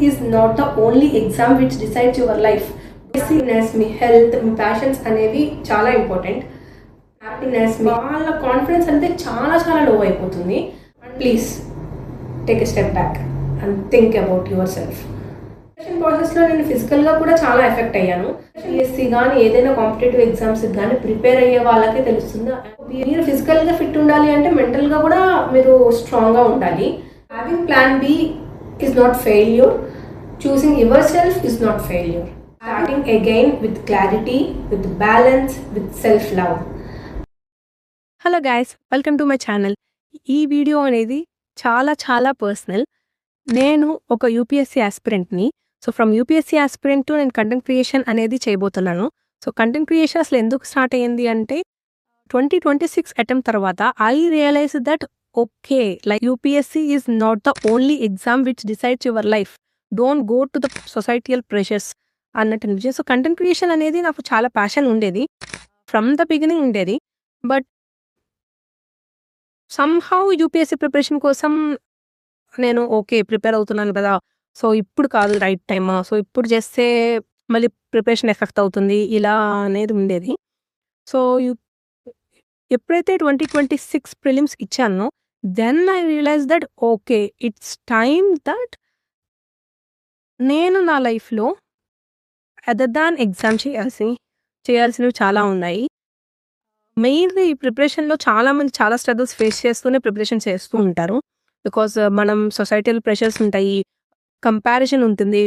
is not the only exam which decides your life. Happiness, me health, me passions అనేవి చాలా important. Happiness, వాళ్ళ confidence అంటే చాలా చాలా లో అయిపోతుంది. Please take a step back and think about your self. ప్రాసెస్లో నేను ఫిజికల్గా కూడా చాలా ఎఫెక్ట్ అయ్యాను. పిఎస్సి కానీ ఏదైనా కాంపిటేటివ్ ఎగ్జామ్స్కి కానీ ప్రిపేర్ అయ్యే వాళ్ళకే తెలుస్తుంది. మీరు ఫిజికల్గా ఫిట్ ఉండాలి అంటే మెంటల్గా కూడా మీరు స్ట్రాంగ్గా ఉండాలి. Having plan B is not failure. Choosing yourself is not failure. Starting again with clarity, with balance, with self-love. Hello guys, welcome to my channel. ఈ వీడియో అనేది చాలా పర్సనల్. నేను ఒక యూపీఎస్సీ ఆస్పిరెంట్ని. So from UPSC aspirant to నేను content creation అనేది చేయబోతున్నాను. So content creation అసలు ఎందుకు స్టార్ట్ అయ్యింది అంటే 2026 అటెంప్ట్ తర్వాత I realise that okay, like UPSC is not the only exam which decides your life. Don't go to the societal pressures అన్నట్టు అనిపించింది. సో కంటెంట్ క్రియేషన్ అనేది నాకు చాలా ప్యాషన్ ఉండేది, ఫ్రమ్ ద బిగినింగ్ ఉండేది. బట్ సమ్హౌ యూపీఎస్సీ ప్రిపరేషన్ కోసం నేను okay prepare అవుతున్నాను కదా, సో ఇప్పుడు కాదు రైట్ టైమ్, సో ఇప్పుడు చేస్తే మళ్ళీ ప్రిపరేషన్ ఎఫెక్ట్ అవుతుంది, ఇలా అనేది ఉండేది. సో ఎప్పుడైతే 2026 ప్రిలిమ్స్ ఇచ్చానో then I realise that okay, it's time that నేను నా లైఫ్లో అదర్ దాన్ ఎగ్జామ్ చేయాల్సినవి చాలా ఉన్నాయి. మెయిన్లీ ఈ ప్రిపరేషన్లో చాలామంది చాలా స్ట్రగుల్స్ ఫేస్ చేస్తూనే ప్రిపరేషన్ చేస్తూ ఉంటారు. బికాజ్ మనం సొసైటల్ ప్రెషర్స్ ఉంటాయి, కంపారిజన్ ఉంటుంది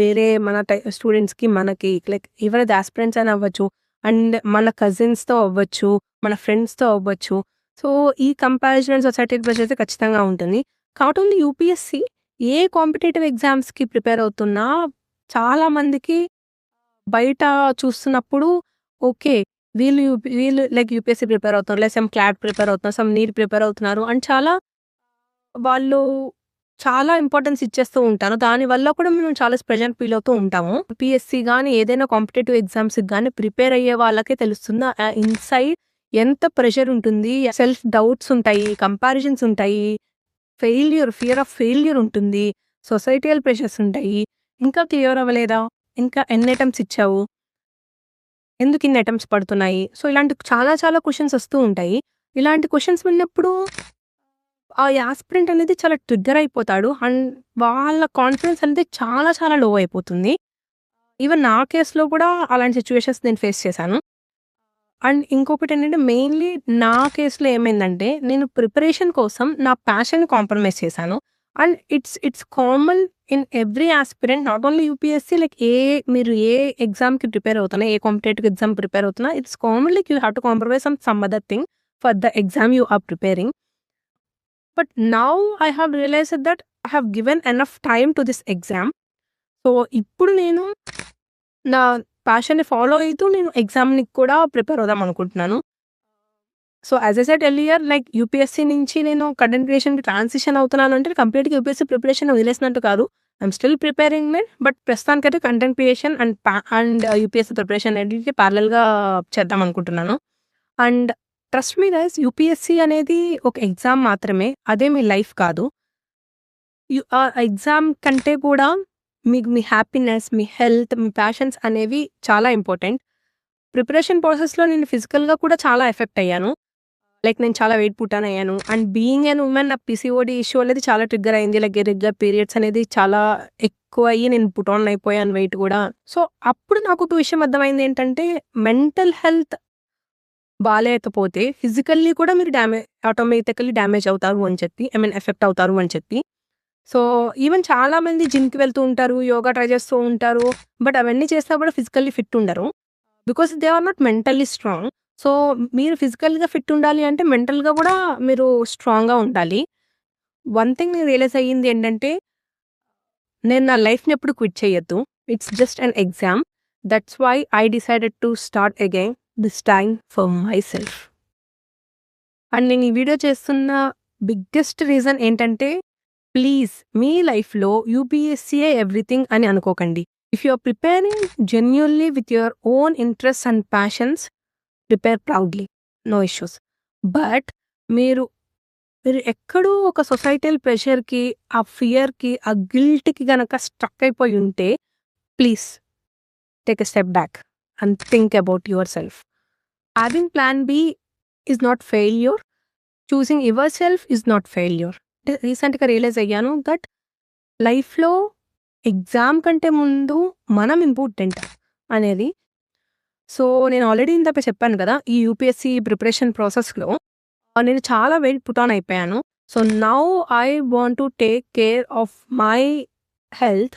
వేరే మన స్టూడెంట్స్కి మనకి, లైక్ ఎవరైతే ఆస్పిరెంట్స్ అని అవ్వచ్చు, అండ్ మన కజిన్స్తో అవ్వచ్చు, మన ఫ్రెండ్స్తో అవ్వచ్చు. సో ఈ కంపారిజన్ అండ్ సొసైటల్ ప్రెషర్ అయితే ఖచ్చితంగా ఉంటుంది. కాట్ ఓన్లీ యూపీఎస్సీ, ఏ కాంపిటేటివ్ ఎగ్జామ్స్కి ప్రిపేర్ అవుతున్నా చాలామందికి బయట చూస్తున్నప్పుడు ఓకే వీళ్ళు లైక్ యూపీఎస్సీ ప్రిపేర్ అవుతున్నారు, లైక్ సమ్ క్లాట్ ప్రిపేర్ అవుతున్నారు, సమ్ నీట్ ప్రిపేర్ అవుతున్నారు అండ్ వాళ్ళు చాలా ఇంపార్టెన్స్ ఇచ్చేస్తూ ఉంటాను. దానివల్ల కూడా మేము చాలా ప్రెజెంట్ ఫీల్ అవుతూ ఉంటాము. యూపీఎస్సీ కానీ ఏదైనా కాంపిటేటివ్ ఎగ్జామ్స్కి కానీ ప్రిపేర్ అయ్యే వాళ్ళకే తెలుస్తుంది ఇన్సైడ్ ఎంత ప్రెషర్ ఉంటుంది, సెల్ఫ్ డౌట్స్ ఉంటాయి, కంపారిజన్స్ ఉంటాయి, ఫియర్ ఆఫ్ ఫెయిల్యూర్ ఉంటుంది, సొసైటియల్ ప్రెషర్స్ ఉంటాయి. ఇంకా క్లియర్ అవ్వలేదా, ఇంకా ఎన్ని అటెంప్ట్స్ ఇచ్చావు, ఎందుకు ఇన్ని అటెంప్ట్స్ పడుతున్నాయి, సో ఇలాంటి చాలా క్వశ్చన్స్ వస్తూ ఉంటాయి. ఇలాంటి క్వశ్చన్స్ విన్నప్పుడు ఆ యాస్పిరెంట్ అనేది చాలా ట్రిగ్గర్ అయిపోతాడు అండ్ వాళ్ళ కాన్ఫిడెన్స్ అనేది చాలా లో అయిపోతుంది. ఈవెన్ నా కేసులో కూడా అలాంటి సిచ్యువేషన్స్ నేను ఫేస్ చేశాను. అండ్ ఇంకొకటి ఏంటంటే మెయిన్లీ నా కేసులో ఏమైందంటే నేను ప్రిపరేషన్ కోసం నా ప్యాషన్ కాంప్రమైజ్ చేశాను. And it's common in every aspirant, not only UPSC. Like మీరు ఏ ఎగ్జామ్కి ప్రిపేర్ అవుతున్నా, ఏ కాంపిటేటివ్ ఎగ్జామ్ ప్రిపేర్ అవుతున్నా, it's common like you have to compromise some other thing for the exam you are preparing. But now I have realized that I have given enough time to this exam. So ఇప్పుడు నేను నా ప్యాషన్ని follow అవుతూ నేను ఎగ్జామ్ని కూడా prepare అవుదాం అనుకుంటున్నాను. So as I said earlier, like UPSC నుంచి నేను కంటెంట్ క్రియేషన్కి ట్రాన్సిషన్ అవుతున్నాను అంటే కంప్లీట్గా యూపీఎస్సీ ప్రిపరేషన్ వదిలేసినట్టు కాదు. I'm still preparing it, but ప్రస్తుతానికైతే content creation and UPSC preparation అనేది ప్యారలల్గా చేద్దాం అనుకుంటున్నాను. And trust me guys, UPSC అనేది ఒక ఎగ్జామ్ మాత్రమే, అదే మీ లైఫ్ కాదు. ఆ ఎగ్జామ్ కంటే కూడా మీకు మీ హ్యాపీనెస్, మీ హెల్త్, మీ ప్యాషన్స్ అనేవి చాలా ఇంపార్టెంట్. ప్రిపరేషన్ ప్రాసెస్లో నేను ఫిజికల్గా కూడా చాలా ఎఫెక్ట్ అయ్యాను. లైక్ నేను చాలా వెయిట్ పుట్టాన్ అయ్యాను. అండ్ బీయింగ్ ఎన్ ఉమెన్, నా పీసీఓడి ఇష్యూ అనేది చాలా ట్రిగ్గర్ అయింది. లైక్ ఇర్రెగ్యులర్ పీరియడ్స్ అనేది చాలా ఎక్కువ అయ్యి నేను పుటాన్ అయిపోయాను వెయిట్ కూడా. సో అప్పుడు నాకు ఒక విషయం అర్థమైంది ఏంటంటే, మెంటల్ హెల్త్ బాగాలేకపోతే ఫిజికల్లీ కూడా మీరు ఆటోమేటికల్లీ డ్యామేజ్ అవుతారు అని చెప్పి, ఎఫెక్ట్ అవుతారు అని చెప్పి. సో ఈవెన్ చాలా మంది జిమ్కి వెళ్తూ ఉంటారు, యోగా ట్రై చేస్తూ ఉంటారు, బట్ అవన్నీ చేస్తా కూడా ఫిజికల్లీ ఫిట్ ఉండరు, because they are not mentally strong. So మీరు ఫిజికల్గా ఫిట్ ఉండాలి అంటే మెంటల్గా కూడా మీరు స్ట్రాంగ్గా ఉండాలి. వన్ థింగ్ నేను రియలైజ్ అయ్యింది ఏంటంటే, నేను నా లైఫ్ని ఎప్పుడు క్విట్ చేయొద్దు. It's just an exam. That's why I decided to start again this time for myself. And నేను ఈ వీడియో చేస్తున్న బిగ్గెస్ట్ రీజన్ ఏంటంటే, ప్లీజ్ మీ లైఫ్లో యూపీఎస్సీయే ఎవ్రీథింగ్ అని అనుకోకండి. If you are preparing genuinely with your own interest and passions, prepare proudly, no issues. But మీరు మీరు ఎక్కడో ఒక సొసైటల్ ప్రెషర్‌కి, ఆ ఫియర్‌కి, ఆ గిల్ట్‌కి గనక స్ట్రక్ అయిపోయి ఉంటే please take a step back and think about yourself. Having plan B is not failure. Choosing yourself is not failure. అంటే రీసెంట్‌గా రియలైజ్ అయ్యాను దట్ లైఫ్‌లో ఎగ్జామ్ కంటే ముందు మనం ఇంపార్టెంట్ అనేది. సో, నేను ఆల్రెడీ ఇందాక చెప్పాను కదా! ఈ యూపీఎస్సీ ప్రిపరేషన్ ప్రాసెస్‌లో నేను చాలా వెయిట్ పుట్ ఆన్ అయిపోయాను. So, now I want to take care of my health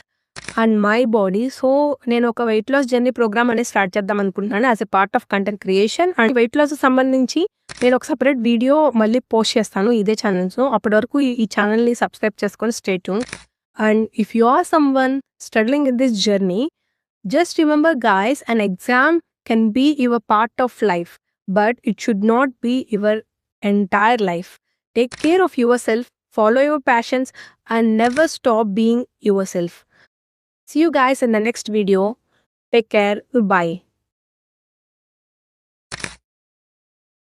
and my body. So, నేను ఒక వెయిట్ లాస్ జర్నీ ప్రోగ్రామ్ అనేది స్టార్ట్ చేద్దాం అనుకుంటున్నాను as a part of content creation. And weight లాస్‌కి సంబంధించి నేను ఒక సెపరేట్ వీడియో మళ్ళీ పోస్ట్ చేస్తాను ఇదే ఛానెల్స్‌లో. అప్పటి వరకు ఈ ఛానెల్‌ని సబ్స్క్రైబ్ చేసుకొని stay tuned. And if you are someone struggling in this journey, just remember guys, an exam can be your part of life, but it should not be your entire life. Take care of yourself, follow your passions, and never stop being yourself. See you guys in the next video. Take care. Goodbye.